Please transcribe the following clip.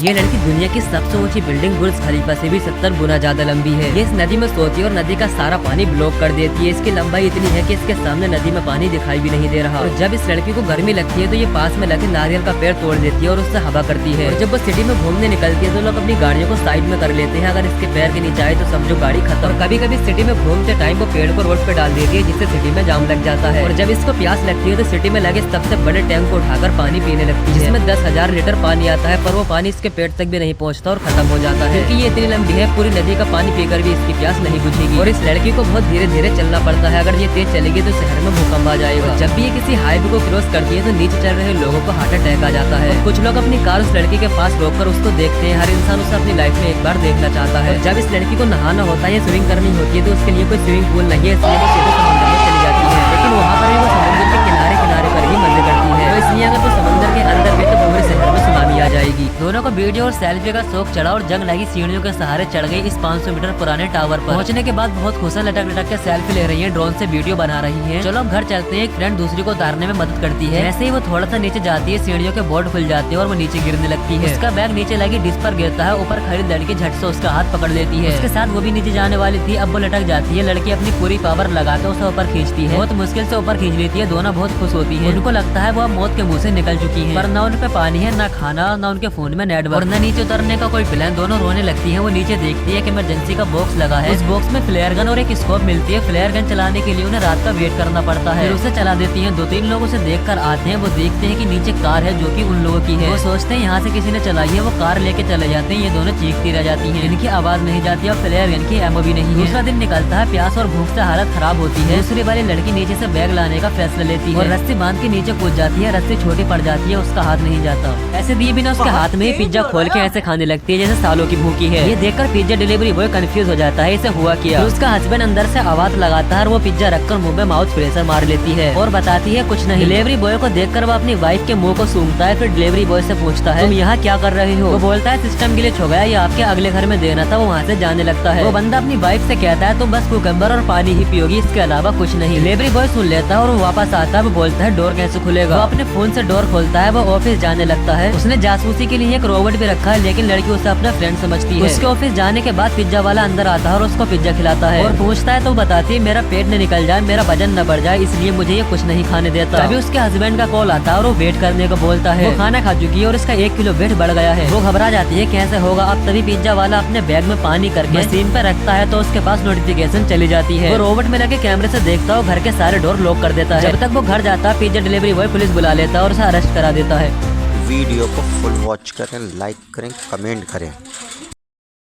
ये लड़की दुनिया की सबसे ऊंची बिल्डिंग बुर्ज खलीफा से भी 70 गुना ज्यादा लंबी है। ये इस नदी में सोती है और नदी का सारा पानी ब्लॉक कर देती है। इसकी लंबाई इतनी है कि इसके सामने नदी में पानी दिखाई भी नहीं दे रहा। और जब इस लड़की को गर्मी लगती है तो ये पास में लगे नारियल का पेड़ तोड़ देती है और उससे हवा करती है। और जब वो सिटी में घूमने निकलती है तो लोग अपनी गाड़ियों को साइड में कर लेते हैं। अगर इसके पैर के नीचे आए तो समझो गाड़ी खत्म। और कभी कभी सिटी में घूमते टाइम वो पेड़ को रोड पे डाल देती है जिससे सिटी में जाम लग जाता है। और जब इसको प्यास लगती है तो सिटी में लगे सबसे बड़े टैंक को उठाकर पानी पीने लगती है, जिसमें 10,000 लीटर पानी आता है। पर वो पानी इसके पेट तक भी नहीं पहुंचता और खत्म हो जाता है। क्योंकि ये इतनी लंबी है, पूरी नदी का पानी पीकर भी इसकी प्यास नहीं बुझेगी। और इस लड़की को बहुत धीरे धीरे चलना पड़ता है। अगर ये तेज चलेगी तो शहर में भूकंप आ जाएगा। जब भी ये किसी हाईवे को क्रॉस करती है तो नीचे चल रहे लोगों को हार्ट अटैक आ जाता है। कुछ लोग अपनी कार उस लड़की के पास रोककर उसको देखते हैं। हर इंसान उसे अपनी लाइफ में एक बार देखना चाहता है। जब इस लड़की को नहाना होता है या स्विमिंग करनी होती है तो उसके लिए कोई स्विमिंग पूल नहीं है, इसलिए वो सीधे समुद्र में चली जाती है। लेकिन वहाँ पर भी वो समुद्र के किनारे किनारे पर ही मजे करती है। तो इसलिए अगर वो समुद्र के अंदर भी तो पूरे शहर में सुनामी आ जाएगी। दोनों को वीडियो और सेल्फी का शौक चढ़ा और जंग लगी सीढ़ियों के सहारे चढ़ गई इस 500 मीटर पुराने टावर पर। पहुंचने के बाद बहुत खुश है, लटक लटक के सेल्फी ले रही है, ड्रोन से वीडियो बना रही है। चलो अब घर चलते हैं। एक फ्रेंड दूसरी को उतारने में मदद करती है। ऐसे ही वो थोड़ा सा नीचे जाती है, सीढ़ियों के बोर्ड खुल जाते हैं और वो नीचे गिरने लगती है। उसका बैग नीचे लगी डिश पर गिरता है। ऊपर खड़ी लड़की झट से उसका हाथ पकड़ लेती है। उसके साथ वो भी नीचे जाने वाली थी, अब वो लटक जाती है। लड़की अपनी पूरी पावर लगाकर उसे ऊपर खींचती है, बहुत मुश्किल से ऊपर खींच लेती है। दोनों बहुत खुश होती है। उनको लगता है वो अब मौत के मुंह से निकल चुकी है। पर न उन पे पानी है, न खाना, न उनके फोन में नेटवर्क और न नीचे उतरने का कोई प्लान। दोनों रोने लगती है। वो नीचे देखती है कि इमरजेंसी का बॉक्स लगा है। उस बॉक्स में फ्लेयर गन और एक स्कोप मिलती है। फ्लेयर गन चलाने के लिए उन्हें रात का वेट करना पड़ता है। फिर उसे चला देती है। 2-3 लोग उसे देख कर आते हैं। वो देखते हैं कि नीचे कार है जो कि उन लोगों की है। वो सोचते हैं यहाँ से किसी ने चलाई है। वो कार लेके चले जाते हैं। ये दोनों चीखती रह जाती है, इनकी आवाज नहीं जाती और फ्लेयर गन की एमओ भी नहीं है। दूसरा दिन निकलता है, प्यास और भूख से हालत खराब होती है। दूसरी वाली लड़की नीचे से बैग लाने का फैसला लेती है और रस्सी बांध के नीचे कूद जाती है। रस्सी छोटी पड़ जाती है, उसका हाथ नहीं जाता। ऐसे दिए बिना उसके हाथ में ही पिज्जा खोल के ऐसे खाने लगती है जैसे सालों की भूखी है। ये देखकर पिज्जा डिलीवरी बॉय कंफ्यूज हो जाता है, इसे हुआ क्या। तो उसका हस्बैंड अंदर से आवाज लगाता है और वो पिज्जा रखकर मुंह में माउथ प्रेशर मार लेती है और बताती है कुछ नहीं। डिलीवरी बॉय को देखकर वो अपनी वाइफ के मुंह को सूंघता है। फिर डिलीवरी बॉय से पूछता है तुम यहाँ क्या कर रहे हो। वो बोलता है सिस्टम के लिए छो गया, ये आपके अगले घर में देना था। वो वहाँ से जाने लगता है। वो बंदा अपनी वाइफ से कहता है तुम बस कुकम्बर और पानी ही पियोगी, इसके अलावा कुछ नहीं। डिलीवरी बॉय सुन लेता है और वो वापस आता है। वो बोलता है डोर कैसे खुलेगा। वो अपने फोन से डोर खोलता है। वो ऑफिस जाने लगता है। उसने जासूसी के लिए एक रोबोट भी रखा है, लेकिन लड़की उसे अपना फ्रेंड समझती है। उसके ऑफिस जाने के बाद पिज्जा वाला अंदर आता है और उसको पिज्जा खिलाता है और पूछता है तो बताती है मेरा पेट न निकल जाए, मेरा वजन न बढ़ जाए, इसलिए मुझे ये कुछ नहीं खाने देता। तभी उसके हस्बैंड का कॉल आता है और वो वेट करने को बोलता है। वो खाना खा चुकी है और इसका 1 किलो वेट बढ़ गया है। वो घबरा जाती है कैसे होगा अब। तभी पिज्जा वाला अपने बैग में पानी करके मशीन पे रखता है तो उसके पास नोटिफिकेशन चली जाती है। वो रोबोट में लगे कैमरे से देखता है, घर के सारे डोर लॉक कर देता है। जब तक वो घर जाता है पिज्जा डिलीवरी बॉय पुलिस बुला लेता है और उसे अरेस्ट करा देता है। वीडियो को फुल वॉच करें, लाइक करें, कमेंट करें।